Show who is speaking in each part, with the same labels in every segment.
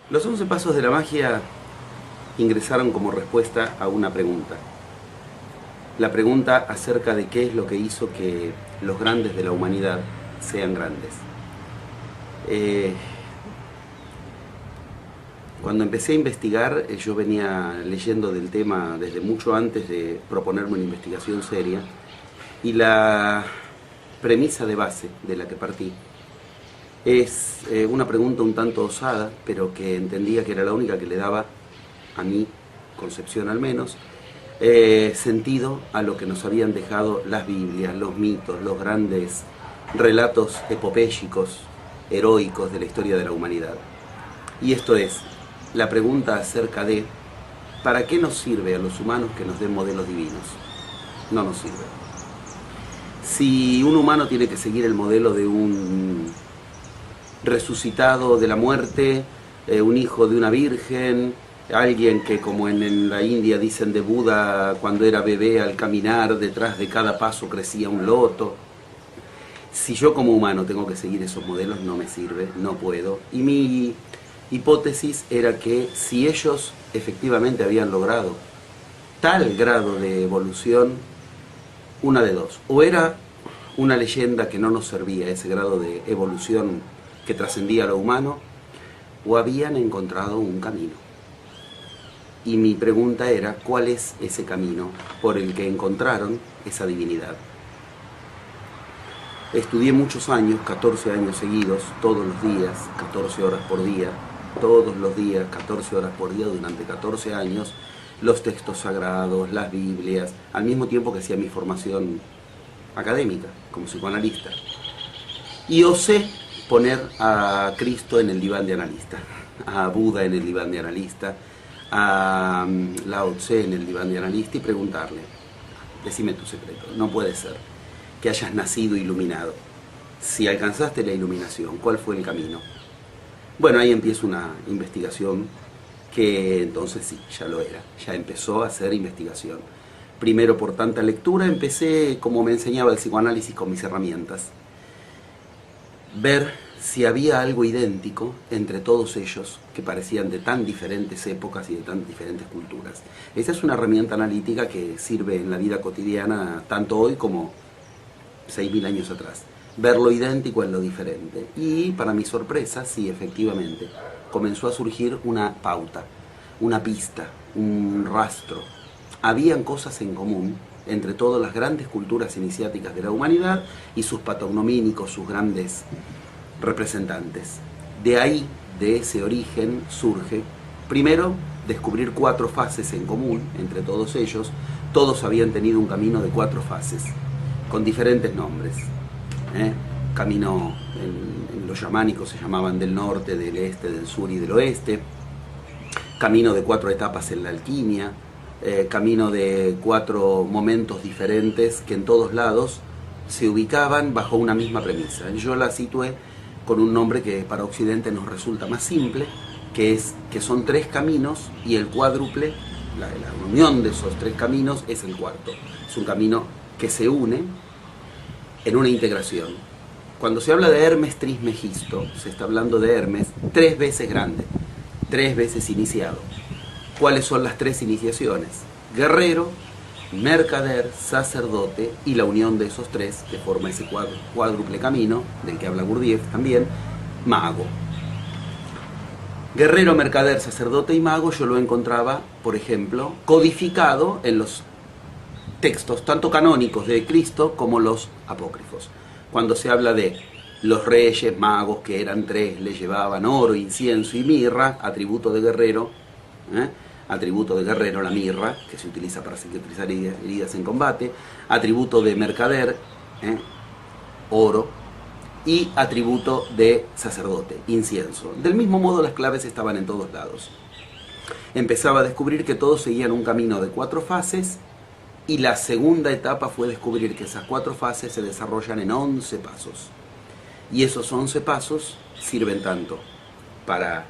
Speaker 1: Los 11 pasos de la magia ingresaron como respuesta a una pregunta. La pregunta acerca de qué es lo que hizo que los grandes de la humanidad sean grandes. Cuando empecé a investigar, yo venía leyendo del tema desde mucho antes de proponerme una investigación seria, y la premisa de base de la que partí es una pregunta un tanto osada, pero que entendía que era la única que le daba, a mi concepción al menos, sentido a lo que nos habían dejado las Biblias, los mitos, los grandes relatos epopélicos, heroicos de la historia de la humanidad. Y esto es la pregunta acerca de ¿para qué nos sirve a los humanos que nos den modelos divinos? No nos sirve. Si un humano tiene que seguir el modelo de un resucitado de la muerte, un hijo de una virgen, alguien que, como en la India dicen de Buda, cuando era bebé al caminar detrás de cada paso crecía un loto, si yo como humano tengo que seguir esos modelos, no me sirve, no puedo. Y mi hipótesis era que si ellos efectivamente habían logrado tal grado de evolución, una de dos: o era una leyenda que no nos servía, ese grado de evolución que trascendía a lo humano, o habían encontrado un camino. Y mi pregunta era, ¿cuál es ese camino por el que encontraron esa divinidad? Estudié muchos años, 14 años seguidos, todos los días, 14 horas por día, todos los días, 14 horas por día, durante 14 años, los textos sagrados, las Biblias, al mismo tiempo que hacía mi formación académica, como psicoanalista. Y osé poner a Cristo en el diván de analista, a Buda en el diván de analista, a Lao Tse en el diván de analista, y preguntarle: decime tu secreto, no puede ser que hayas nacido iluminado. Si alcanzaste la iluminación, ¿cuál fue el camino? Bueno, ahí empieza una investigación que entonces sí, ya lo era, ya empezó a hacer investigación. Primero, por tanta lectura, empecé, como me enseñaba el psicoanálisis, con mis herramientas. Ver si había algo idéntico entre todos ellos, que parecían de tan diferentes épocas y de tan diferentes culturas. Esa es una herramienta analítica que sirve en la vida cotidiana, tanto hoy como 6.000 años atrás. Ver lo idéntico en lo diferente. Y para mi sorpresa, sí, efectivamente, comenzó a surgir una pauta, una pista, un rastro. Habían cosas en común entre todas las grandes culturas iniciáticas de la humanidad y sus patognomínicos, sus grandes representantes. De ahí, de ese origen, surge, primero, descubrir 4 fases en común entre todos ellos. Todos habían tenido un camino de 4 fases, con diferentes nombres. Camino en los chamánicos se llamaban del norte, del este, del sur y del oeste. Camino de 4 etapas en la alquimia. Camino de 4 momentos diferentes que en todos lados se ubicaban bajo una misma premisa. Yo la situé con un nombre que para Occidente nos resulta más simple, que son 3 caminos, y el cuádruple, la unión de esos 3 caminos es el cuarto. Es un camino que se une en una integración. Cuando se habla de Hermes Trismegisto, se está hablando de Hermes 3 veces grande, 3 veces iniciado. ¿Cuáles son las 3 iniciaciones? Guerrero, mercader, sacerdote, y la unión de esos 3 que forma ese cuádruple camino, del que habla Gurdjieff también, mago. Guerrero, mercader, sacerdote y mago yo lo encontraba, por ejemplo, codificado en los textos tanto canónicos de Cristo como los apócrifos. Cuando se habla de los reyes magos, que eran 3, le llevaban oro, incienso y mirra, atributo de guerrero, atributo de guerrero la mirra, que se utiliza para cicatrizar heridas en combate, atributo de mercader, oro, y atributo de sacerdote, incienso. Del mismo modo, las claves estaban en todos lados. Empezaba a descubrir que todos seguían un camino de 4 fases, y la segunda etapa fue descubrir que esas 4 fases se desarrollan en 11 pasos. Y esos 11 pasos sirven tanto para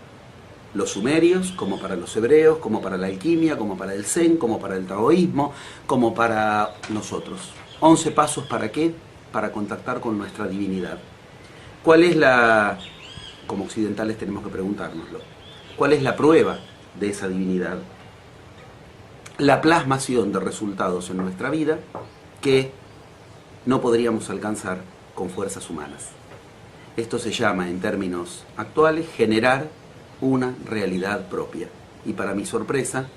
Speaker 1: los sumerios, como para los hebreos, como para la alquimia, como para el zen, como para el taoísmo, como para nosotros. 11 pasos, ¿para qué? Para contactar con nuestra divinidad. ¿Cuál es como occidentales tenemos que preguntárnoslo? ¿Cuál es la prueba de esa divinidad? La plasmación de resultados en nuestra vida que no podríamos alcanzar con fuerzas humanas. Esto se llama, en términos actuales, generar una realidad propia. Y para mi sorpresa,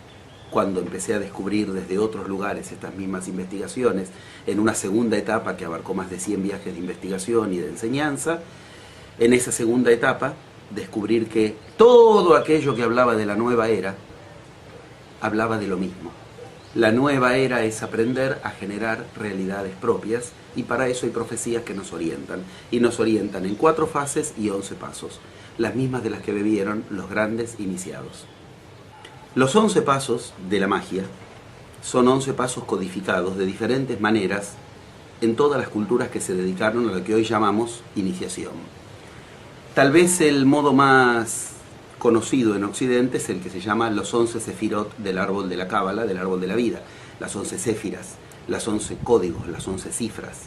Speaker 1: cuando empecé a descubrir desde otros lugares estas mismas investigaciones, en una segunda etapa que abarcó más de 100 viajes de investigación y de enseñanza, en esa segunda etapa, descubrir que todo aquello que hablaba de la nueva era, hablaba de lo mismo. La nueva era es aprender a generar realidades propias, y para eso hay profecías que nos orientan. Y nos orientan en 4 fases y 11 pasos, las mismas de las que bebieron los grandes iniciados. Los 11 pasos de la magia son 11 pasos codificados de diferentes maneras en todas las culturas que se dedicaron a lo que hoy llamamos iniciación. Tal vez el modo más conocido en Occidente es el que se llama los 11 sefirot del árbol de la Cábala, del árbol de la vida, las 11 séfiras, las 11 códigos, las 11 cifras.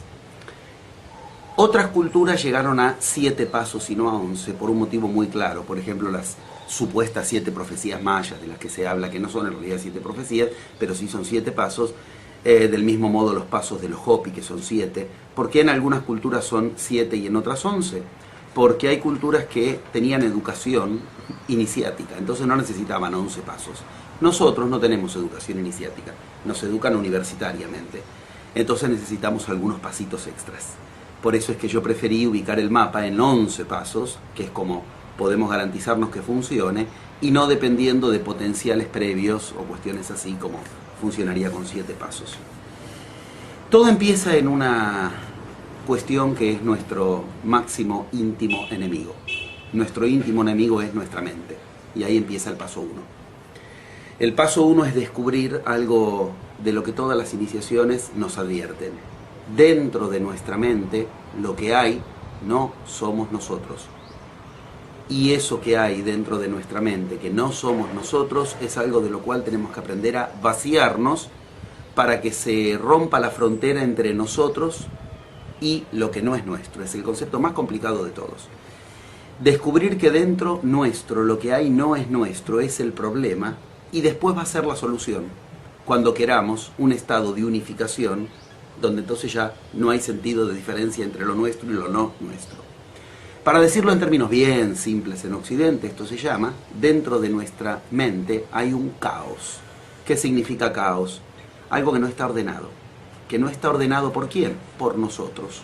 Speaker 1: Otras culturas llegaron a 7 pasos y no a 11 por un motivo muy claro. Por ejemplo, las supuestas 7 profecías mayas de las que se habla, que no son en realidad 7 profecías, pero sí son 7 pasos. Del mismo modo los pasos de los Hopi, que son 7. ¿Por qué en algunas culturas son 7 y en otras 11? Porque hay culturas que tenían educación iniciática, entonces no necesitaban 11 pasos. Nosotros no tenemos educación iniciática, nos educan universitariamente, entonces necesitamos algunos pasitos extras. Por eso es que yo preferí ubicar el mapa en 11 pasos, que es como podemos garantizarnos que funcione, y no dependiendo de potenciales previos o cuestiones así como funcionaría con 7 pasos. Todo empieza en una cuestión que es nuestro máximo íntimo enemigo. Nuestro íntimo enemigo es nuestra mente, y ahí empieza el paso 1. El paso 1 es descubrir algo de lo que todas las iniciaciones nos advierten. Dentro de nuestra mente, lo que hay no somos nosotros. Y eso que hay dentro de nuestra mente, que no somos nosotros, es algo de lo cual tenemos que aprender a vaciarnos para que se rompa la frontera entre nosotros y lo que no es nuestro. Es el concepto más complicado de todos. Descubrir que dentro nuestro lo que hay no es nuestro es el problema, y después va a ser la solución, cuando queramos un estado de unificación, donde entonces ya no hay sentido de diferencia entre lo nuestro y lo no nuestro. Para decirlo en términos bien simples en Occidente, esto se llama, dentro de nuestra mente hay un caos. ¿Qué significa caos? Algo que no está ordenado. ¿Que no está ordenado por quién? Por nosotros.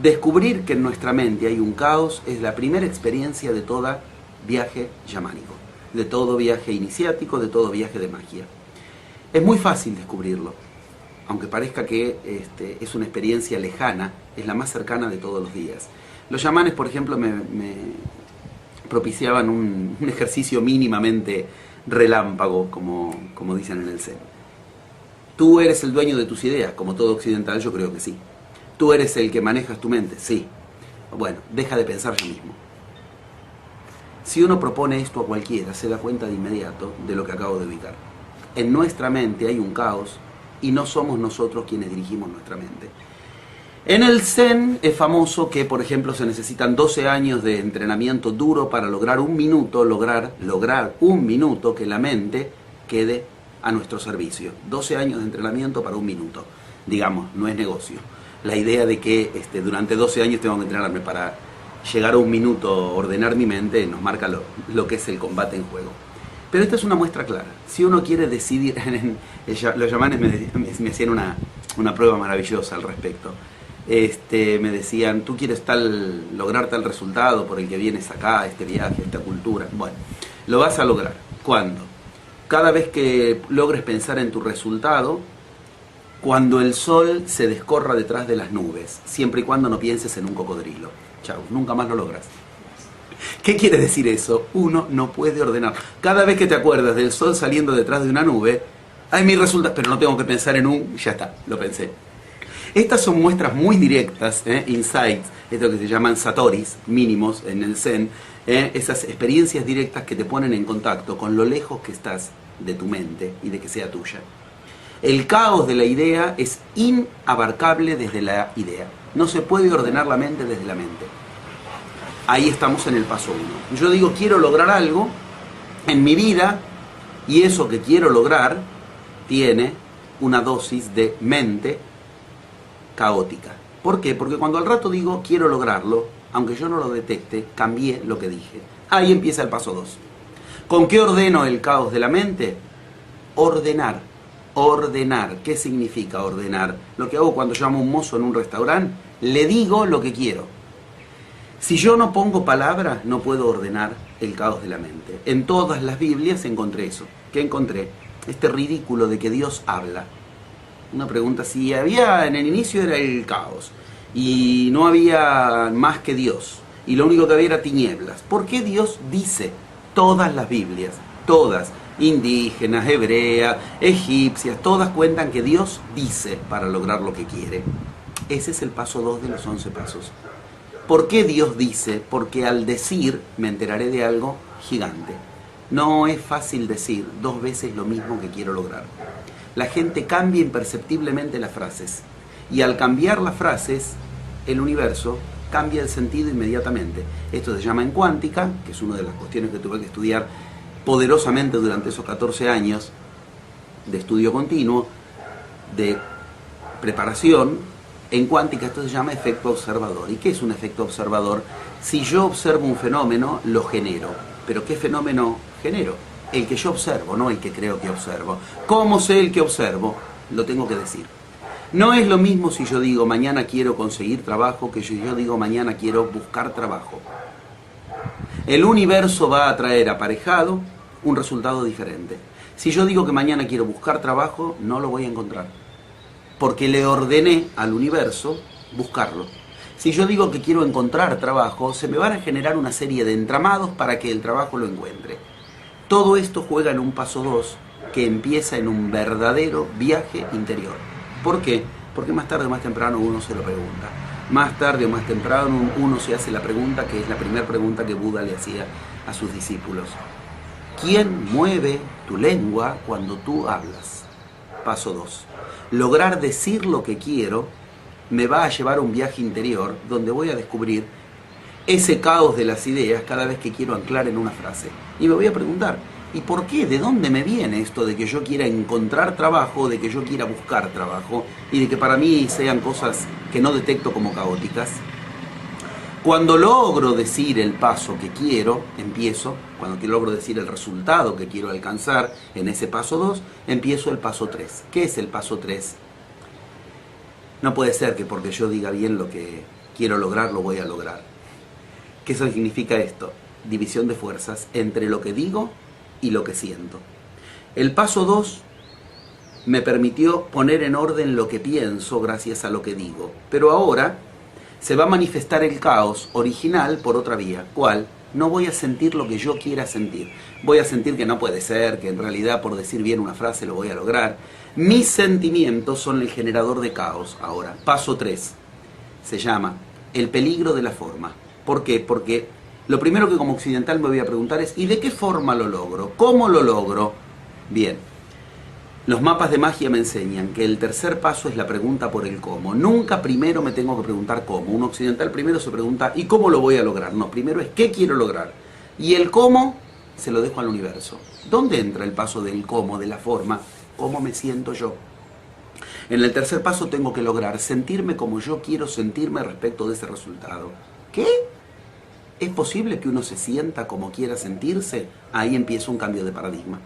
Speaker 1: Descubrir que en nuestra mente hay un caos es la primera experiencia de todo viaje yamánico, de todo viaje iniciático, de todo viaje de magia. Es muy fácil descubrirlo, aunque parezca que es una experiencia lejana, es la más cercana de todos los días. Los chamanes, por ejemplo, me propiciaban un ejercicio mínimamente relámpago, como dicen en el Zen. ¿Tú eres el dueño de tus ideas? Como todo occidental, yo creo que sí. ¿Tú eres el que manejas tu mente? Sí. Bueno, deja de pensar ya mismo. Si uno propone esto a cualquiera, se da cuenta de inmediato de lo que acabo de ubicar. En nuestra mente hay un caos y no somos nosotros quienes dirigimos nuestra mente. En el Zen es famoso que, por ejemplo, se necesitan 12 años de entrenamiento duro para lograr un minuto, lograr un minuto que la mente quede a nuestro servicio. 12 años de entrenamiento para un minuto. Digamos, no es negocio. La idea de que durante 12 años tengo que entrenarme para llegar a un minuto, ordenar mi mente, nos marca lo que es el combate en juego. Pero esta es una muestra clara. Si uno quiere decidir, los chamanes me hacían una prueba maravillosa al respecto. Me decían, tú quieres lograr tal resultado por el que vienes acá, este viaje, esta cultura. Bueno, lo vas a lograr. ¿Cuándo? Cada vez que logres pensar en tu resultado, cuando el sol se descorra detrás de las nubes, siempre y cuando no pienses en un cocodrilo. Chau, nunca más lo logras. ¿Qué quiere decir eso? Uno no puede ordenar. Cada vez que te acuerdas del sol saliendo detrás de una nube, hay mi resultado, pero no tengo que pensar en ya está, lo pensé. Estas son muestras muy directas, insights, esto que se llaman satoris, mínimos en el Zen, esas experiencias directas que te ponen en contacto con lo lejos que estás de tu mente y de que sea tuya. El caos de la idea es inabarcable desde la idea. No se puede ordenar la mente desde la mente. Ahí estamos en el paso 1. Yo digo, quiero lograr algo en mi vida, y eso que quiero lograr tiene una dosis de mente caótica. ¿Por qué? Porque cuando al rato digo, quiero lograrlo, aunque yo no lo detecte, cambié lo que dije. Ahí empieza el paso 2. ¿Con qué ordeno el caos de la mente? Ordenar. Ordenar. ¿Qué significa ordenar? Lo que hago cuando llamo a un mozo en un restaurante, le digo lo que quiero. Si yo no pongo palabras, no puedo ordenar el caos de la mente. En todas las Biblias encontré eso. ¿Qué encontré? Este ridículo de que Dios habla. Una pregunta, si había en el inicio era el caos y no había más que Dios y lo único que había era tinieblas, ¿por qué Dios dice? Todas las Biblias, todas, indígenas, hebreas, egipcias, todas cuentan que Dios dice para lograr lo que quiere. Ese es el paso 2 de los 11 pasos. ¿Por qué Dios dice? Porque al decir me enteraré de algo gigante. No es fácil decir 2 veces lo mismo que quiero lograr. La gente cambia imperceptiblemente las frases. Y al cambiar las frases, el universo cambia el sentido inmediatamente. Esto se llama en cuántica, que es una de las cuestiones que tuve que estudiar poderosamente durante esos 14 años de estudio continuo, de preparación. En cuántica esto se llama efecto observador. ¿Y qué es un efecto observador? Si yo observo un fenómeno, lo genero. ¿Pero qué fenómeno genero? El que yo observo, no el que creo que observo. ¿Cómo sé el que observo? Lo tengo que decir. No es lo mismo si yo digo mañana quiero conseguir trabajo que si yo digo mañana quiero buscar trabajo. El universo va a traer aparejado un resultado diferente. Si yo digo que mañana quiero buscar trabajo, no lo voy a encontrar. Porque le ordené al universo buscarlo. Si yo digo que quiero encontrar trabajo, se me van a generar una serie de entramados para que el trabajo lo encuentre. Todo esto juega en un paso 2 que empieza en un verdadero viaje interior. ¿Por qué? Porque más tarde o más temprano uno se lo pregunta. Más tarde o más temprano uno se hace la pregunta que es la primera pregunta que Buda le hacía a sus discípulos. ¿Quién mueve tu lengua cuando tú hablas? Paso 2. Lograr decir lo que quiero me va a llevar a un viaje interior donde voy a descubrir ese caos de las ideas cada vez que quiero anclar en una frase. Y me voy a preguntar, ¿y por qué? ¿De dónde me viene esto de que yo quiera encontrar trabajo, de que yo quiera buscar trabajo y de que para mí sean cosas que no detecto como caóticas? Cuando logro decir el paso que quiero, cuando logro decir el resultado que quiero alcanzar en ese paso 2, empiezo el paso 3. ¿Qué es el paso 3? No puede ser que porque yo diga bien lo que quiero lograr, lo voy a lograr. ¿Qué significa esto? División de fuerzas entre lo que digo y lo que siento. El paso 2 me permitió poner en orden lo que pienso gracias a lo que digo. Pero ahora se va a manifestar el caos original por otra vía. ¿Cuál? No voy a sentir lo que yo quiera sentir. Voy a sentir que no puede ser, que en realidad por decir bien una frase lo voy a lograr. Mis sentimientos son el generador de caos. Ahora, paso 3. Se llama el peligro de la forma. ¿Por qué? Porque lo primero que como occidental me voy a preguntar es ¿y de qué forma lo logro? ¿Cómo lo logro? Bien, los mapas de magia me enseñan que el tercer paso es la pregunta por el cómo. Nunca primero me tengo que preguntar cómo. Un occidental primero se pregunta ¿y cómo lo voy a lograr? No, primero es ¿qué quiero lograr? Y el cómo se lo dejo al universo. ¿Dónde entra el paso del cómo, de la forma? ¿Cómo me siento yo? En el tercer paso tengo que lograr sentirme como yo quiero sentirme respecto de ese resultado. ¿Qué? ¿Es posible que uno se sienta como quiera sentirse? Ahí empieza un cambio de paradigma.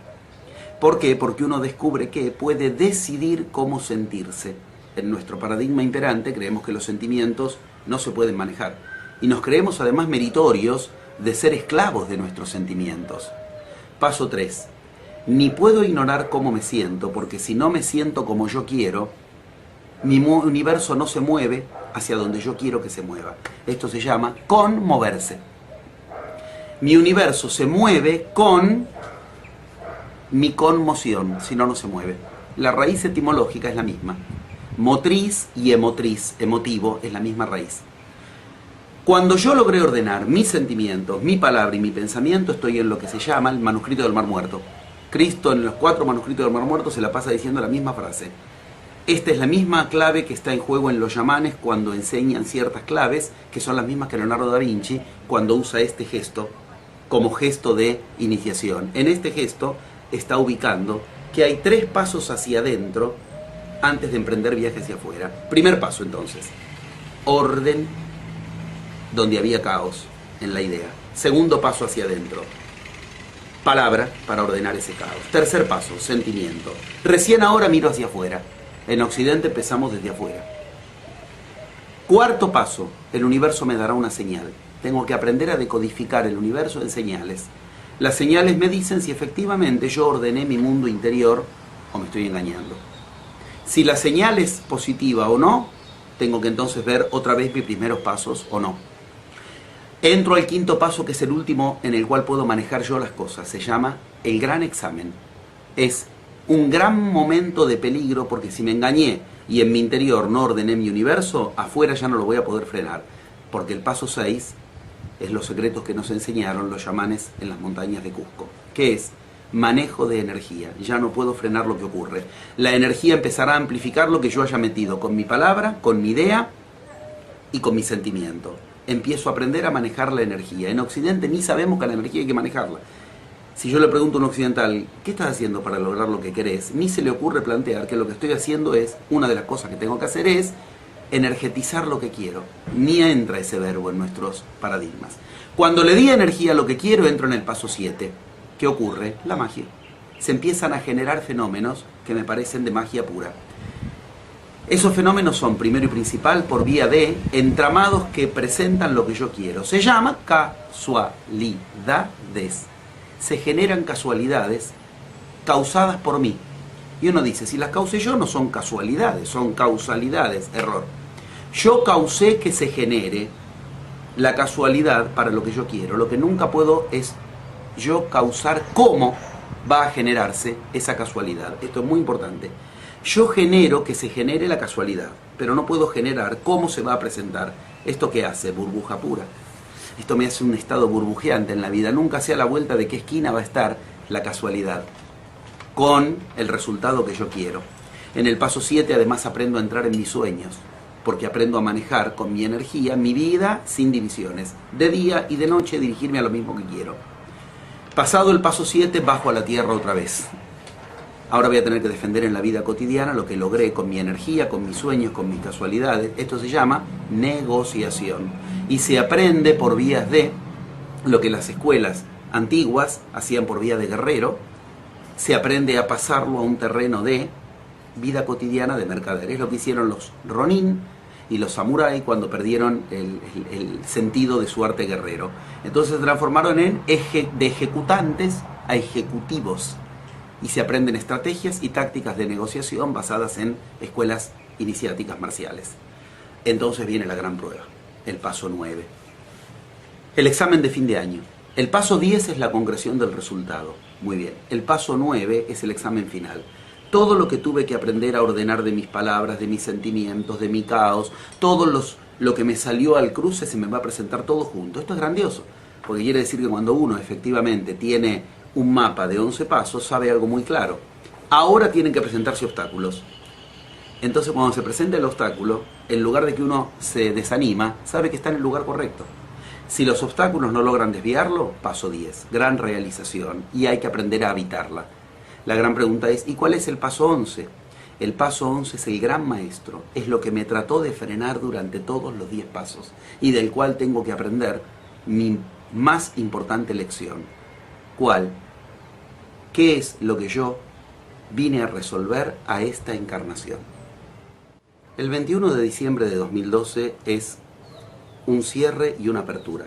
Speaker 1: ¿Por qué? Porque uno descubre que puede decidir cómo sentirse. En nuestro paradigma imperante creemos que los sentimientos no se pueden manejar. Y nos creemos además meritorios de ser esclavos de nuestros sentimientos. Paso 3. Ni puedo ignorar cómo me siento, porque si no me siento como yo quiero, mi universo no se mueve hacia donde yo quiero que se mueva. Esto se llama conmoverse. Mi universo se mueve con mi conmoción, si no, no se mueve. La raíz etimológica es la misma. Motriz y emotriz, emotivo, es la misma raíz. Cuando yo logré ordenar mis sentimientos, mi palabra y mi pensamiento, estoy en lo que se llama el manuscrito del Mar Muerto. Cristo en los 4 manuscritos del Mar Muerto se la pasa diciendo la misma frase. Esta es la misma clave que está en juego en los yamanes cuando enseñan ciertas claves, que son las mismas que Leonardo da Vinci cuando usa este gesto como gesto de iniciación. En este gesto está ubicando que hay 3 pasos hacia adentro antes de emprender viaje hacia afuera. Primer paso entonces, orden donde había caos en la idea. Segundo paso hacia adentro, palabra para ordenar ese caos. Tercer paso, sentimiento. Recién ahora miro hacia afuera. En Occidente empezamos desde afuera. Cuarto paso, el universo me dará una señal. Tengo que aprender a decodificar el universo en señales. Las señales me dicen si efectivamente yo ordené mi mundo interior o me estoy engañando. Si la señal es positiva o no, tengo que entonces ver otra vez mis primeros pasos o no. Entro al quinto paso, que es el último en el cual puedo manejar yo las cosas. Se llama el gran examen. Es un gran momento de peligro porque si me engañé y en mi interior no ordené mi universo, afuera ya no lo voy a poder frenar. Porque el paso 6 es los secretos que nos enseñaron los chamanes en las montañas de Cusco, que es manejo de energía. Ya no puedo frenar lo que ocurre. La energía empezará a amplificar lo que yo haya metido con mi palabra, con mi idea y con mi sentimiento. Empiezo a aprender a manejar la energía. En Occidente ni sabemos que la energía hay que manejarla. Si yo le pregunto a un occidental, ¿qué estás haciendo para lograr lo que querés? Ni se le ocurre plantear que lo que estoy haciendo es, una de las cosas que tengo que hacer es energetizar lo que quiero. Ni entra ese verbo en nuestros paradigmas. Cuando le di energía a lo que quiero, entro en el paso 7. ¿Qué ocurre? La magia. Se empiezan a generar fenómenos que me parecen de magia pura. Esos fenómenos son, primero y principal, por vía de entramados que presentan lo que yo quiero. Se llama casualidades. Se generan casualidades causadas por mí. Y uno dice, si las causé yo, no son casualidades, son causalidades. Error. Yo causé que se genere la casualidad para lo que yo quiero. Lo que nunca puedo es yo causar cómo va a generarse esa casualidad. Esto es muy importante. Yo genero que se genere la casualidad, pero no puedo generar cómo se va a presentar. ¿Esto qué hace? Burbuja pura. Esto me hace un estado burbujeante en la vida. Nunca sé a la vuelta de qué esquina va a estar la casualidad con el resultado que yo quiero. En el paso 7 además aprendo a entrar en mis sueños, porque aprendo a manejar con mi energía mi vida sin divisiones. De día y de noche dirigirme a lo mismo que quiero. Pasado el paso 7 bajo a la tierra otra vez. Ahora voy a tener que defender en la vida cotidiana lo que logré con mi energía, con mis sueños, con mis casualidades. Esto se llama negociación. Y se aprende por vías de lo que las escuelas antiguas hacían por vía de guerrero. Se aprende a pasarlo a un terreno de vida cotidiana de mercader. Es lo que hicieron los ronin y los samuráis cuando perdieron el sentido de su arte guerrero. Entonces se transformaron de ejecutantes a ejecutivos. Y se aprenden estrategias y tácticas de negociación basadas en escuelas iniciáticas marciales. Entonces viene la gran prueba, el paso 9. El examen de fin de año. El paso 10 es la concreción del resultado. Muy bien. El paso 9 es el examen final. Todo lo que tuve que aprender a ordenar de mis palabras, de mis sentimientos, de mi caos, lo que me salió al cruce se me va a presentar todo junto. Esto es grandioso, porque quiere decir que cuando uno efectivamente tiene un mapa de 11 pasos, sabe algo muy claro. Ahora tienen que presentarse obstáculos. Entonces cuando se presenta el obstáculo, en lugar de que uno se desanima, sabe que está en el lugar correcto. Si los obstáculos no logran desviarlo, paso 10, gran realización, y hay que aprender a habitarla. La gran pregunta es, ¿y cuál es el paso 11? El paso 11 es el gran maestro, es lo que me trató de frenar durante todos los 10 pasos, y del cual tengo que aprender mi más importante lección. ¿Cuál? ¿Qué es lo que yo vine a resolver a esta encarnación? El 21 de diciembre de 2012 es un cierre y una apertura.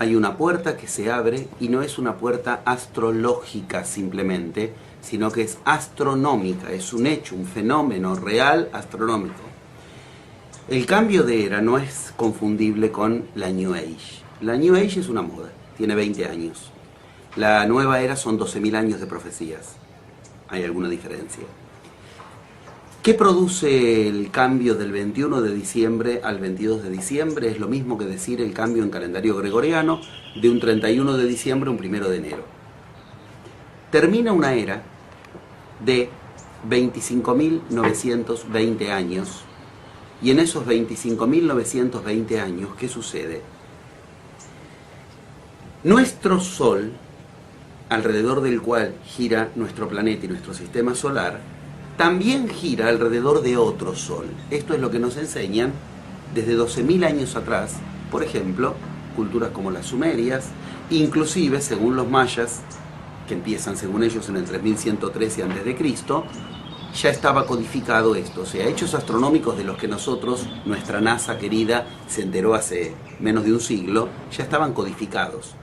Speaker 1: Hay una puerta que se abre y no es una puerta astrológica simplemente, sino que es astronómica, es un hecho, un fenómeno real astronómico. El cambio de era no es confundible con la New Age. La New Age es una moda, tiene 20 años. La nueva era son 12.000 años de profecías. Hay alguna diferencia. ¿Qué produce el cambio del 21 de diciembre al 22 de diciembre? Es lo mismo que decir el cambio en calendario gregoriano de un 31 de diciembre a un 1 de enero. Termina una era de 25.920 años. Y en esos 25.920 años, ¿qué sucede? Nuestro Sol, alrededor del cual gira nuestro planeta y nuestro sistema solar, también gira alrededor de otro Sol. Esto es lo que nos enseñan desde 12.000 años atrás, por ejemplo, culturas como las sumerias, inclusive, según los mayas, que empiezan según ellos en el 3113 a.C., ya estaba codificado esto. O sea, hechos astronómicos de los que nosotros, nuestra NASA querida, se enteró hace menos de un siglo, ya estaban codificados.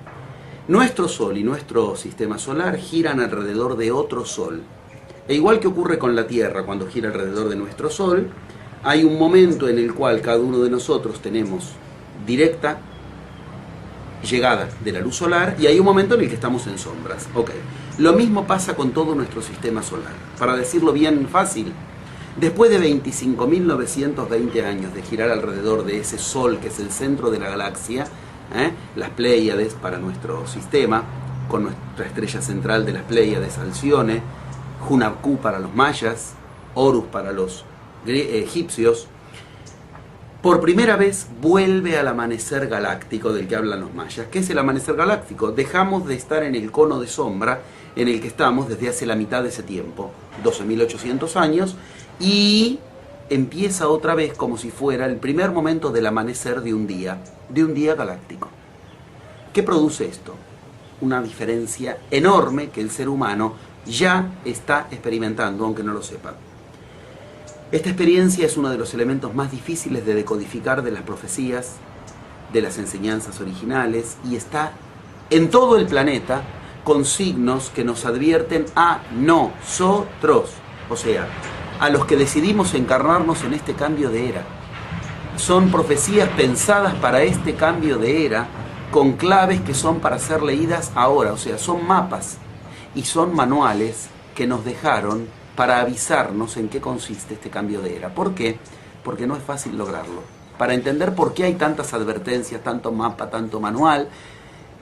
Speaker 1: Nuestro Sol y nuestro sistema solar giran alrededor de otro Sol. E igual que ocurre con la Tierra cuando gira alrededor de nuestro Sol, hay un momento en el cual cada uno de nosotros tenemos directa llegada de la luz solar y hay un momento en el que estamos en sombras. Ok. Lo mismo pasa con todo nuestro sistema solar. Para decirlo bien fácil, después de 25.920 años de girar alrededor de ese Sol que es el centro de la galaxia, las Pléyades para nuestro sistema, con nuestra estrella central de las Pléyades, Alcione, Hunabku para los mayas, Horus para los egipcios, por primera vez vuelve al amanecer galáctico del que hablan los mayas. ¿Qué es el amanecer galáctico? Dejamos de estar en el cono de sombra en el que estamos desde hace la mitad de ese tiempo, 12.800 años, y empieza otra vez como si fuera el primer momento del amanecer de un día galáctico. ¿Qué produce esto? Una diferencia enorme que el ser humano ya está experimentando, aunque no lo sepa. Esta experiencia es uno de los elementos más difíciles de decodificar de las profecías, de las enseñanzas originales, y está en todo el planeta con signos que nos advierten a nosotros, o sea, a los que decidimos encarnarnos en este cambio de era. Son profecías pensadas para este cambio de era, con claves que son para ser leídas ahora, o sea, son mapas y son manuales que nos dejaron para avisarnos en qué consiste este cambio de era. ¿Por qué? Porque no es fácil lograrlo. Para entender por qué hay tantas advertencias, tanto mapa, tanto manual,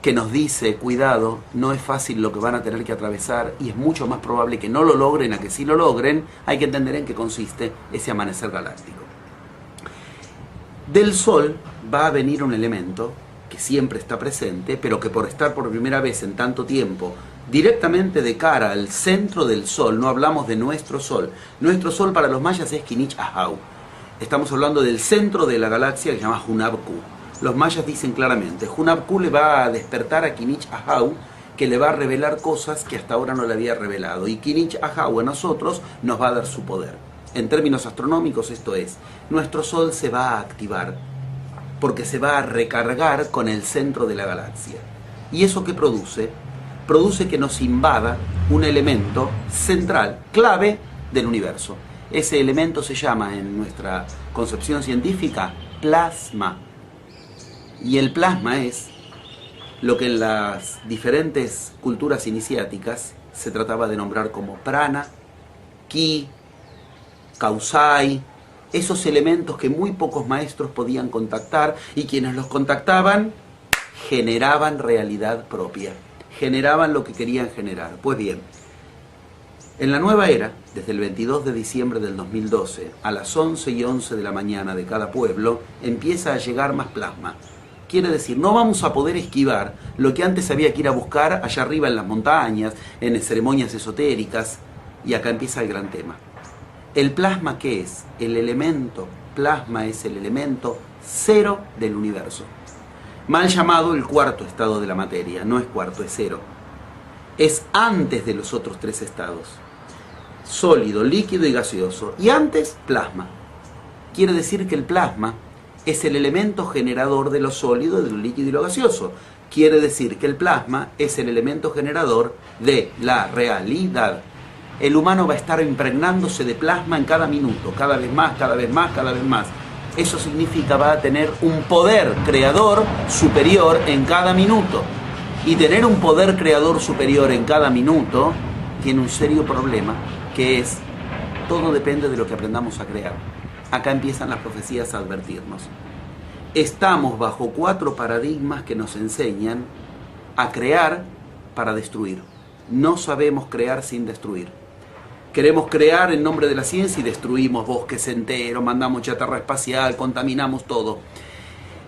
Speaker 1: que nos dice, cuidado, no es fácil lo que van a tener que atravesar y es mucho más probable que no lo logren a que sí lo logren, hay que entender en qué consiste ese amanecer galáctico. Del Sol va a venir un elemento que siempre está presente, pero que por estar por primera vez en tanto tiempo directamente de cara al centro del Sol, no hablamos de nuestro Sol. Nuestro Sol para los mayas es Kinich Ahau. Estamos hablando del centro de la galaxia que se llama Hunabku. Los mayas dicen claramente, Hunabku le va a despertar a Kinich Ahau, que le va a revelar cosas que hasta ahora no le había revelado. Y Kinich Ahau a nosotros nos va a dar su poder. En términos astronómicos esto es, nuestro Sol se va a activar porque se va a recargar con el centro de la galaxia. ¿Y eso qué produce? Produce que nos invada un elemento central, clave del universo. Ese elemento se llama, en nuestra concepción científica, plasma. Y el plasma es lo que en las diferentes culturas iniciáticas se trataba de nombrar como prana, ki, kausai, esos elementos que muy pocos maestros podían contactar y quienes los contactaban generaban realidad propia. Generaban lo que querían generar. Pues bien, en la nueva era, desde el 22 de diciembre del 2012, a las 11:11 de la mañana de cada pueblo, empieza a llegar más plasma. Quiere decir, no vamos a poder esquivar lo que antes había que ir a buscar allá arriba en las montañas, en ceremonias esotéricas, y acá empieza el gran tema. ¿El plasma qué es? El elemento plasma es el elemento cero del universo. Mal llamado el cuarto estado de la materia, no es cuarto, es cero. Es antes de los otros tres estados. Sólido, líquido y gaseoso. Y antes, plasma. Quiere decir que el plasma es el elemento generador de lo sólido, de lo líquido y lo gaseoso. Quiere decir que el plasma es el elemento generador de la realidad. El humano va a estar impregnándose de plasma en cada minuto, cada vez más, cada vez más, cada vez más. Eso significa va a tener un poder creador superior en cada minuto. Y tener un poder creador superior en cada minuto tiene un serio problema, que es, todo depende de lo que aprendamos a crear. Acá empiezan las profecías a advertirnos. Estamos bajo 4 paradigmas que nos enseñan a crear para destruir. No sabemos crear sin destruir. Queremos crear en nombre de la ciencia y destruimos bosques enteros, mandamos chatarra espacial, contaminamos todo.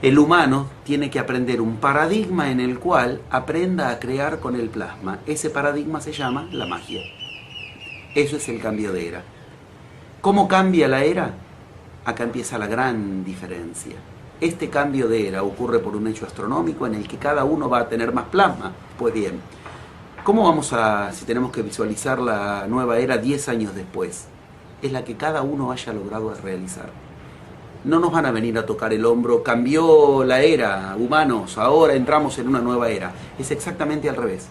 Speaker 1: El humano tiene que aprender un paradigma en el cual aprenda a crear con el plasma. Ese paradigma se llama la magia. Eso es el cambio de era. ¿Cómo cambia la era? Acá empieza la gran diferencia. Este cambio de era ocurre por un hecho astronómico en el que cada uno va a tener más plasma. Pues bien, ¿cómo vamos a, si tenemos que visualizar la nueva era 10 años después? Es la que cada uno haya logrado realizar. No nos van a venir a tocar el hombro, cambió la era, humanos, ahora entramos en una nueva era. Es exactamente al revés.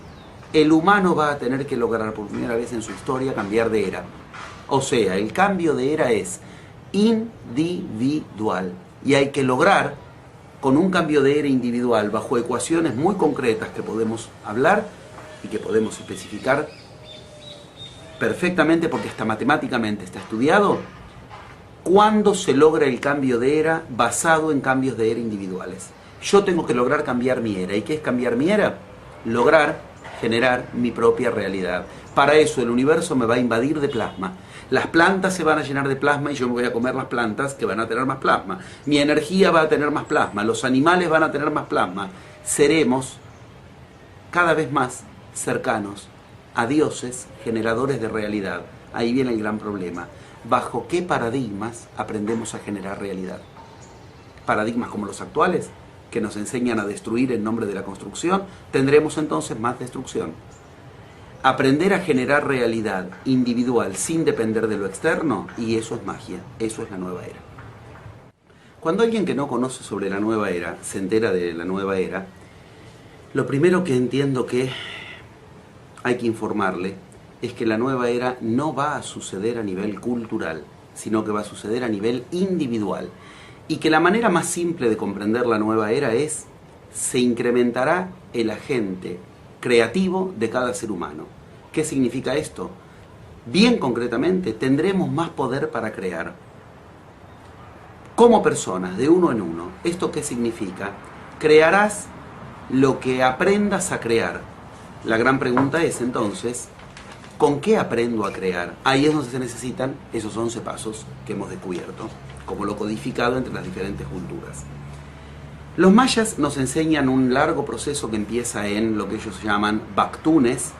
Speaker 1: El humano va a tener que lograr por primera vez en su historia cambiar de era. O sea, el cambio de era es individual. Y hay que lograr, con un cambio de era individual, bajo ecuaciones muy concretas que podemos hablar y que podemos especificar perfectamente, porque hasta matemáticamente está estudiado, cuándo se logra el cambio de era basado en cambios de era individuales. Yo tengo que lograr cambiar mi era. ¿Y qué es cambiar mi era? Lograr generar mi propia realidad. Para eso el universo me va a invadir de plasma. Las plantas se van a llenar de plasma y yo me voy a comer las plantas que van a tener más plasma. Mi energía va a tener más plasma. Los animales van a tener más plasma. Seremos cada vez más cercanos a dioses generadores de realidad. Ahí viene el gran problema. ¿Bajo qué paradigmas aprendemos a generar realidad? Paradigmas como los actuales, que nos enseñan a destruir en nombre de la construcción, tendremos entonces más destrucción. Aprender a generar realidad individual sin depender de lo externo, y eso es magia, eso es la nueva era. Cuando alguien que no conoce sobre la nueva era se entera de la nueva era, lo primero que entiendo que hay que informarle es que la nueva era no va a suceder a nivel cultural, sino que va a suceder a nivel individual. Y que la manera más simple de comprender la nueva era es, se incrementará el agente creativo de cada ser humano. ¿Qué significa esto? Bien concretamente, tendremos más poder para crear. Como personas, de uno en uno. ¿Esto qué significa? Crearás lo que aprendas a crear. La gran pregunta es entonces, ¿con qué aprendo a crear? Ahí es donde se necesitan esos 11 pasos que hemos descubierto, como lo codificado entre las diferentes culturas. Los mayas nos enseñan un largo proceso que empieza en lo que ellos llaman Bactunes,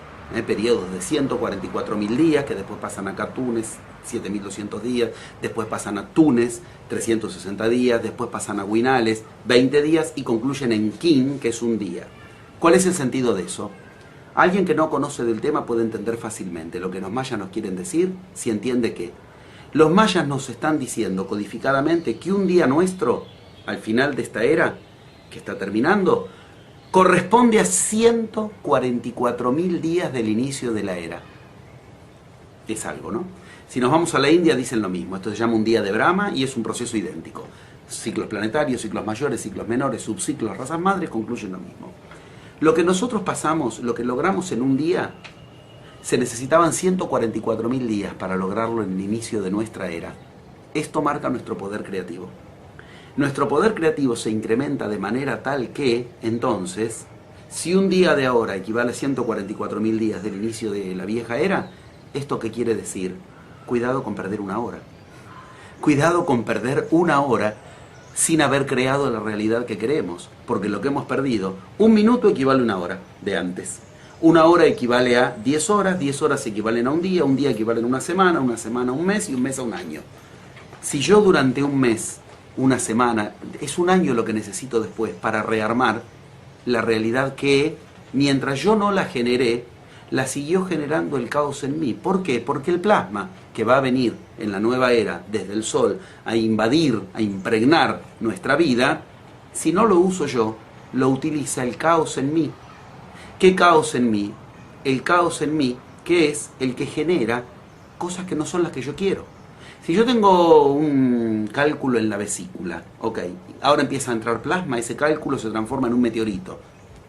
Speaker 1: periodos de 144.000 días, que después pasan a Catunes, 7.200 días, después pasan a Tunes, 360 días, después pasan a Huinales, 20 días, y concluyen en Kin, que es un día. ¿Cuál es el sentido de eso? Alguien que no conoce del tema puede entender fácilmente lo que los mayas nos quieren decir, si entiende que los mayas nos están diciendo codificadamente que un día nuestro, al final de esta era, que está terminando, corresponde a 144.000 días del inicio de la era. Es algo, ¿no? Si nos vamos a la India dicen lo mismo, esto se llama un día de Brahma y es un proceso idéntico. Ciclos planetarios, ciclos mayores, ciclos menores, subciclos, razas madres concluyen lo mismo. Lo que nosotros pasamos, lo que logramos en un día, se necesitaban 144.000 días para lograrlo en el inicio de nuestra era. Esto marca nuestro poder creativo. Nuestro poder creativo se incrementa de manera tal que, entonces, si un día de ahora equivale a 144.000 días del inicio de la vieja era, ¿esto qué quiere decir? Cuidado con perder una hora. Cuidado con perder una hora sin haber creado la realidad que queremos, porque lo que hemos perdido, un minuto equivale a una hora de antes. Una hora equivale a 10 horas equivalen a un día equivale a una semana a un mes y un mes a un año. Si yo durante un mes, una semana, es un año lo que necesito después para rearmar la realidad que, mientras yo no la generé, la siguió generando el caos en mí. ¿Por qué? Porque el plasma que va a venir en la nueva era desde el sol a invadir, a impregnar nuestra vida, si no lo uso yo, lo utiliza el caos en mí. ¿Qué caos en mí? El caos en mí, que es el que genera cosas que no son las que yo quiero. Si yo tengo un cálculo en la vesícula, ok, ahora empieza a entrar plasma, ese cálculo se transforma en un meteorito,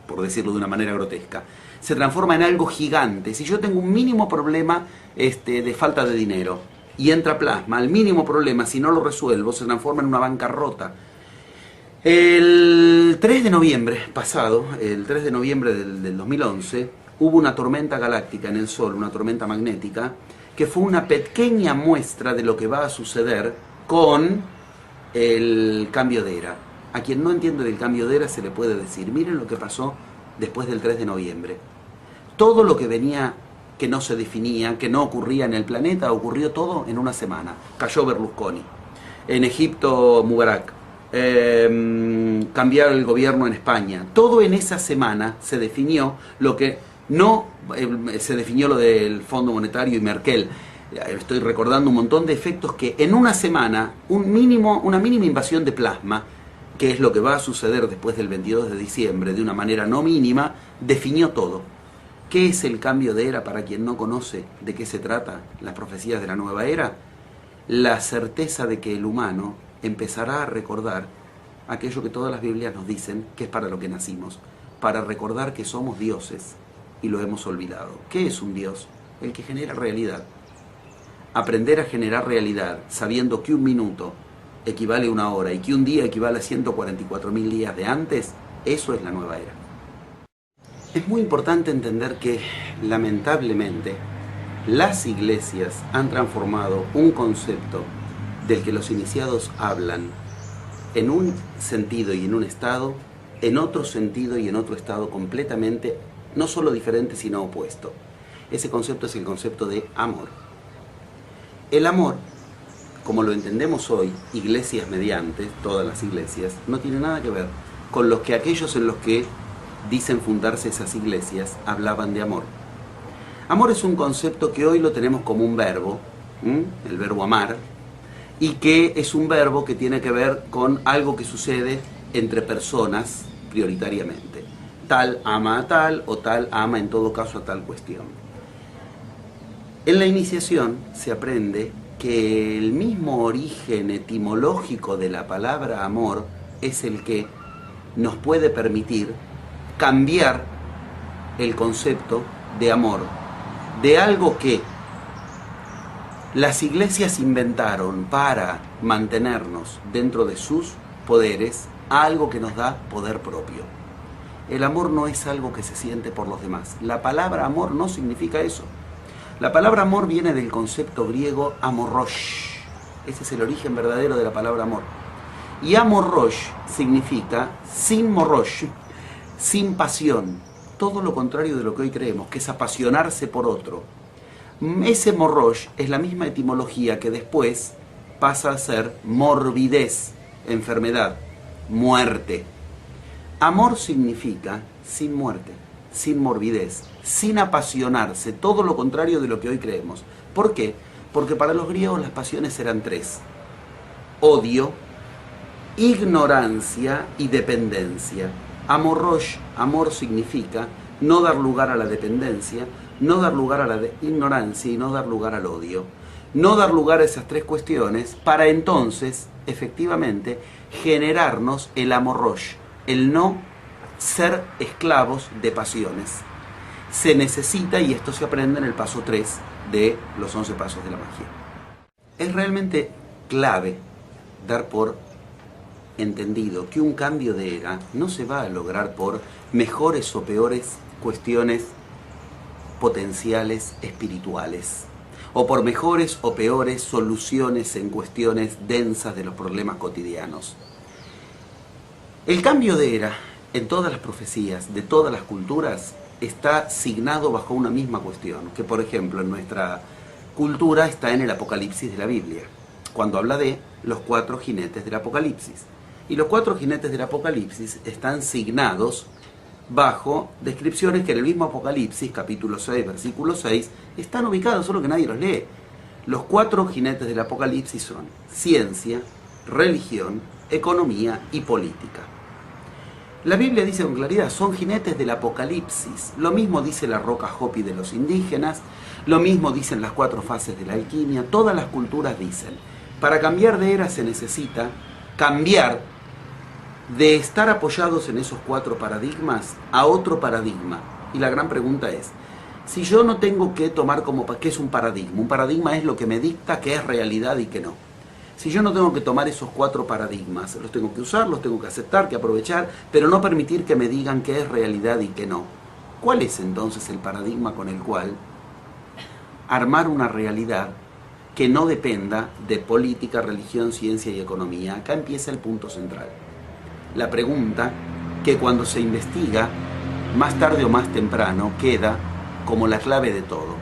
Speaker 1: por decirlo de una manera grotesca. Se transforma en algo gigante. Si yo tengo un mínimo problema de falta de dinero y entra plasma, al mínimo problema, si no lo resuelvo, se transforma en una bancarrota. El 3 de noviembre pasado, el 3 de noviembre del 2011, hubo una tormenta galáctica en el Sol, una tormenta magnética, que fue una pequeña muestra de lo que va a suceder con el cambio de era. A quien no entiende del cambio de era se le puede decir, miren lo que pasó después del 3 de noviembre. Todo lo que venía, que no se definía, que no ocurría en el planeta, ocurrió todo en una semana. Cayó Berlusconi. En Egipto, Mubarak. Cambiar el gobierno en España. Todo en esa semana se definió lo que no se definió, lo del Fondo Monetario y Merkel. Estoy recordando un montón de efectos que en una semana, una mínima invasión de plasma, que es lo que va a suceder después del 22 de diciembre, de una manera no mínima, definió todo. ¿Qué es el cambio de era para quien no conoce de qué se trata las profecías de la nueva era? La certeza de que el humano empezará a recordar aquello que todas las Biblias nos dicen que es para lo que nacimos, para recordar que somos dioses y lo hemos olvidado. ¿Qué es un dios? El que genera realidad. Aprender a generar realidad sabiendo que un minuto equivale a una hora y que un día equivale a 144.000 días de antes, eso es la nueva era. Es muy importante entender que, lamentablemente, las iglesias han transformado un concepto del que los iniciados hablan en un sentido y en un estado, en otro sentido y en otro estado completamente, no solo diferente, sino opuesto. Ese concepto es el concepto de amor. El amor, como lo entendemos hoy, iglesias mediante, todas las iglesias, no tiene nada que ver con los que aquellos en los que dicen fundarse esas iglesias hablaban de amor. Amor es un concepto que hoy lo tenemos como un verbo, el verbo amar, y que es un verbo que tiene que ver con algo que sucede entre personas prioritariamente. Tal ama a tal o tal ama en todo caso a tal cuestión. En la iniciación se aprende que el mismo origen etimológico de la palabra amor es el que nos puede permitir cambiar el concepto de amor, de algo que las iglesias inventaron para mantenernos dentro de sus poderes, a algo que nos da poder propio. El amor no es algo que se siente por los demás. La palabra amor no significa eso. La palabra amor viene del concepto griego amorrosh. Ese es el origen verdadero de la palabra amor. Y amorrosh significa sin morrosh, sin pasión. Todo lo contrario de lo que hoy creemos, que es apasionarse por otro. Ese morrosh es la misma etimología que después pasa a ser morbidez, enfermedad, muerte. Amor significa sin muerte, sin morbidez, sin apasionarse, todo lo contrario de lo que hoy creemos. ¿Por qué? Porque para los griegos las pasiones eran tres: odio, ignorancia y dependencia. Amorrosh, amor significa no dar lugar a la dependencia, no dar lugar a la ignorancia y no dar lugar al odio. No dar lugar a esas tres cuestiones para entonces, efectivamente, generarnos el amorrosh, el no ser esclavos de pasiones. Se necesita, y esto se aprende en el paso 3 de los 11 pasos de la magia. Es realmente clave dar por entendido que un cambio de era no se va a lograr por mejores o peores cuestiones potenciales espirituales, o por mejores o peores soluciones en cuestiones densas de los problemas cotidianos. El cambio de era, en todas las profecías de todas las culturas, está signado bajo una misma cuestión, que por ejemplo en nuestra cultura está en el Apocalipsis de la Biblia, cuando habla de los 4 jinetes del Apocalipsis. Y los 4 jinetes del Apocalipsis están signados bajo descripciones que en el mismo Apocalipsis, capítulo 6, versículo 6, están ubicados, solo que nadie los lee. Los 4 jinetes del Apocalipsis son ciencia, religión, economía y política. La Biblia dice con claridad, son jinetes del Apocalipsis. Lo mismo dice la roca Hopi de los indígenas, lo mismo dicen las 4 fases de la alquimia, todas las culturas dicen. Para cambiar de era se necesita cambiar de estar apoyados en esos 4 paradigmas a otro paradigma. Y la gran pregunta es, si yo no tengo que tomar como qué es un paradigma es lo que me dicta qué es realidad y qué no. Si yo no tengo que tomar esos 4 paradigmas, los tengo que usar, los tengo que aceptar, que aprovechar, pero no permitir que me digan qué es realidad y qué no. ¿Cuál es entonces el paradigma con el cual armar una realidad que no dependa de política, religión, ciencia y economía. Acá empieza el punto central. La pregunta que cuando se investiga, más tarde o más temprano, queda como la clave de todo.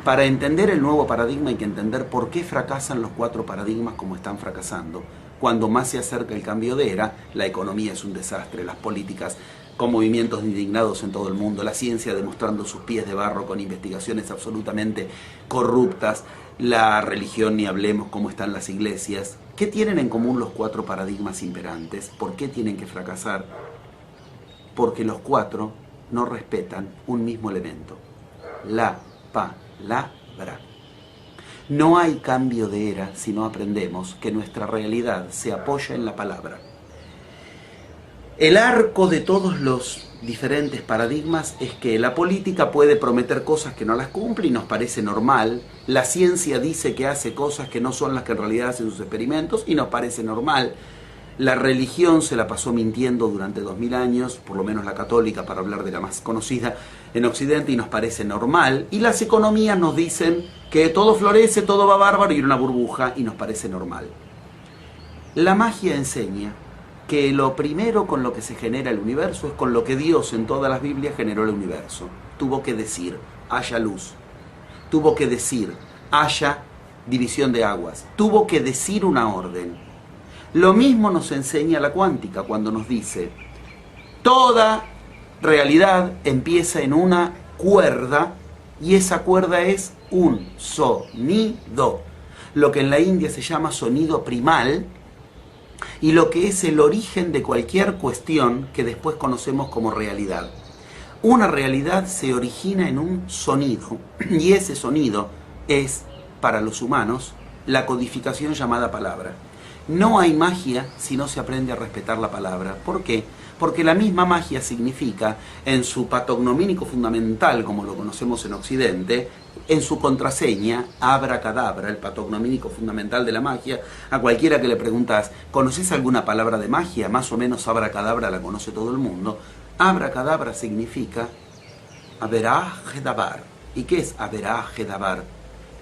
Speaker 1: Para entender el nuevo paradigma hay que entender por qué fracasan los 4 paradigmas como están fracasando. Cuando más se acerca el cambio de era, la economía es un desastre, las políticas con movimientos indignados en todo el mundo, la ciencia demostrando sus pies de barro con investigaciones absolutamente corruptas, la religión, ni hablemos cómo están las iglesias. ¿Qué tienen en común los 4 paradigmas imperantes? ¿Por qué tienen que fracasar? Porque los 4 no respetan un mismo elemento, la palabra. No hay cambio de era si no aprendemos que nuestra realidad se apoya en la palabra. El arco de todos los diferentes paradigmas es que la política puede prometer cosas que no las cumple y nos parece normal. La ciencia dice que hace cosas que no son las que en realidad hacen sus experimentos y nos parece normal. La religión se la pasó mintiendo durante 2000 años, por lo menos la católica, para hablar de la más conocida en Occidente, y nos parece normal. Y las economías nos dicen que todo florece, todo va bárbaro y en una burbuja, y nos parece normal. La magia enseña que lo primero con lo que se genera el universo es con lo que Dios en todas las Biblias generó el universo. Tuvo que decir, haya luz. Tuvo que decir, haya división de aguas. Tuvo que decir una orden. Lo mismo nos enseña la cuántica cuando nos dice, toda realidad empieza en una cuerda y esa cuerda es un sonido. Lo que en la India se llama sonido primal, y lo que es el origen de cualquier cuestión que después conocemos como realidad. Una realidad se origina en un sonido, y ese sonido es, para los humanos, la codificación llamada palabra. No hay magia si no se aprende a respetar la palabra. ¿Por qué? Porque la misma magia significa, en su patognomínico fundamental, como lo conocemos en Occidente, en su contraseña, abracadabra, el patognomínico fundamental de la magia, a cualquiera que le preguntas, ¿conoces alguna palabra de magia? Más o menos abracadabra la conoce todo el mundo. Abracadabra significa averaj-dabar. ¿Y qué es averaj-dabar?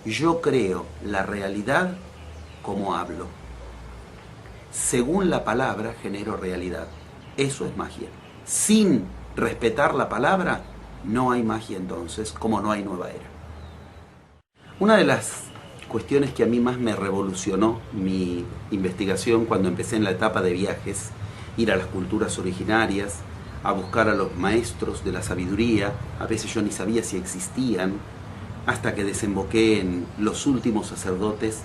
Speaker 1: Yo creo la realidad como hablo. Según la palabra genero realidad. Eso es magia. Sin respetar la palabra, no hay magia entonces, como no hay nueva era. Una de las cuestiones que a mí más me revolucionó mi investigación cuando empecé en la etapa de viajes, ir a las culturas originarias, a buscar a los maestros de la sabiduría, a veces yo ni sabía si existían, hasta que desemboqué en los últimos sacerdotes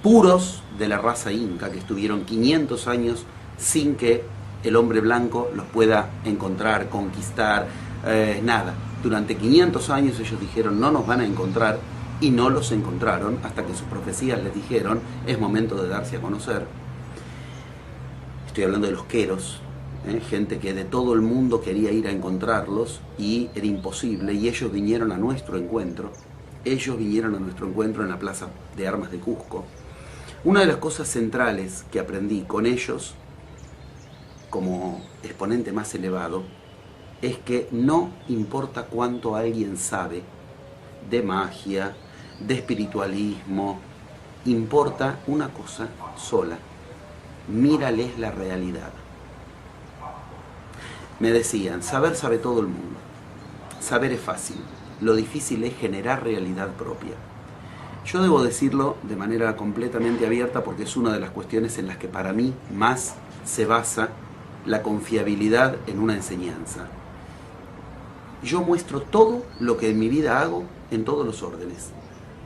Speaker 1: puros de la raza inca, que estuvieron 500 años sin que el hombre blanco los pueda encontrar, conquistar, nada. Durante 500 años ellos dijeron, no nos van a encontrar, y no los encontraron, hasta que sus profecías les dijeron, es momento de darse a conocer. Estoy hablando de los queros, gente que de todo el mundo quería ir a encontrarlos, y era imposible, y ellos vinieron a nuestro encuentro. Ellos vinieron a nuestro encuentro en la Plaza de Armas de Cusco. Una de las cosas centrales que aprendí con ellos, como exponente más elevado, es que no importa cuánto alguien sabe de magia, de espiritualismo, importa una cosa sola: mírales la realidad. Me decían, saber sabe todo el mundo, saber es fácil, lo difícil es generar realidad propia. Yo debo decirlo de manera completamente abierta porque es una de las cuestiones en las que para mí más se basa la confiabilidad en una enseñanza. Yo muestro todo lo que en mi vida hago en todos los órdenes.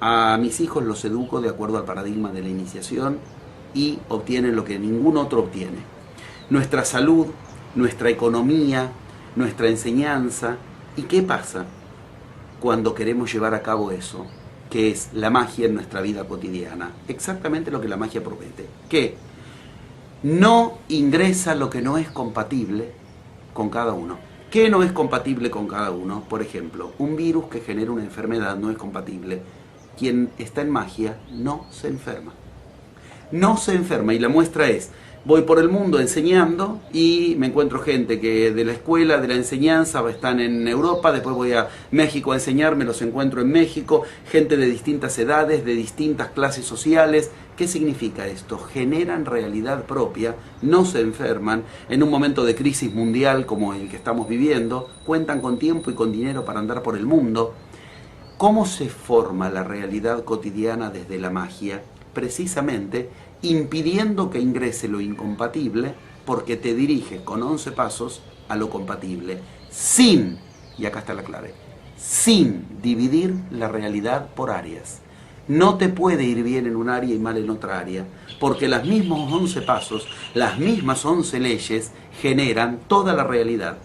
Speaker 1: A mis hijos los educo de acuerdo al paradigma de la iniciación y obtienen lo que ningún otro obtiene. Nuestra salud, nuestra economía, nuestra enseñanza. ¿Y qué pasa cuando queremos llevar a cabo eso? Que es la magia en nuestra vida cotidiana. Exactamente lo que la magia promete. Que no ingresa lo que no es compatible con cada uno. ¿Qué no es compatible con cada uno? Por ejemplo, un virus que genera una enfermedad no es compatible. Quien está en magia no se enferma. no se enferma. Y la muestra es, voy por el mundo enseñando y me encuentro gente que de la escuela, de la enseñanza, están en Europa, después voy a México a enseñar, me los encuentro en México, gente de distintas edades, de distintas clases sociales. ¿Qué significa esto? Generan realidad propia, no se enferman, en un momento de crisis mundial como el que estamos viviendo, cuentan con tiempo y con dinero para andar por el mundo. ¿Cómo se forma la realidad cotidiana desde la magia? Precisamente impidiendo que ingrese lo incompatible, porque te dirige con 11 pasos a lo compatible, sin, y acá está la clave, sin dividir la realidad por áreas. No te puede ir bien en un área y mal en otra área, porque los mismos 11 pasos, las mismas 11 leyes generan toda la realidad.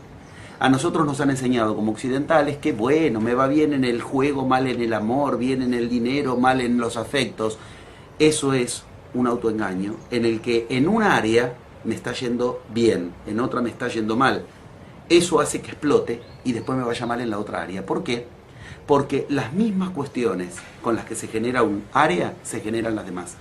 Speaker 1: A nosotros nos han enseñado como occidentales que bueno, me va bien en el juego, mal en el amor, bien en el dinero, mal en los afectos. Eso es un autoengaño en el que en un área me está yendo bien, en otra me está yendo mal. Eso hace que explote y después me vaya mal en la otra área. ¿Por qué? Porque las mismas cuestiones con las que se genera un área, se generan las demás.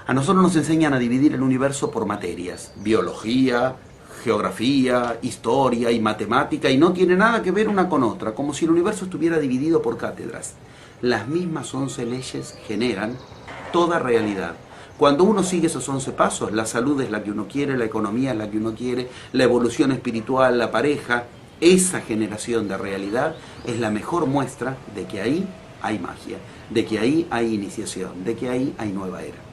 Speaker 1: A nosotros nos enseñan a dividir el universo por materias, biología, geografía, historia y matemática, y no tiene nada que ver una con otra, como si el universo estuviera dividido por cátedras. Las mismas 11 leyes generan toda realidad. Cuando uno sigue esos 11 pasos, la salud es la que uno quiere, la economía es la que uno quiere, la evolución espiritual, la pareja, esa generación de realidad es la mejor muestra de que ahí hay magia, de que ahí hay iniciación, de que ahí hay nueva era.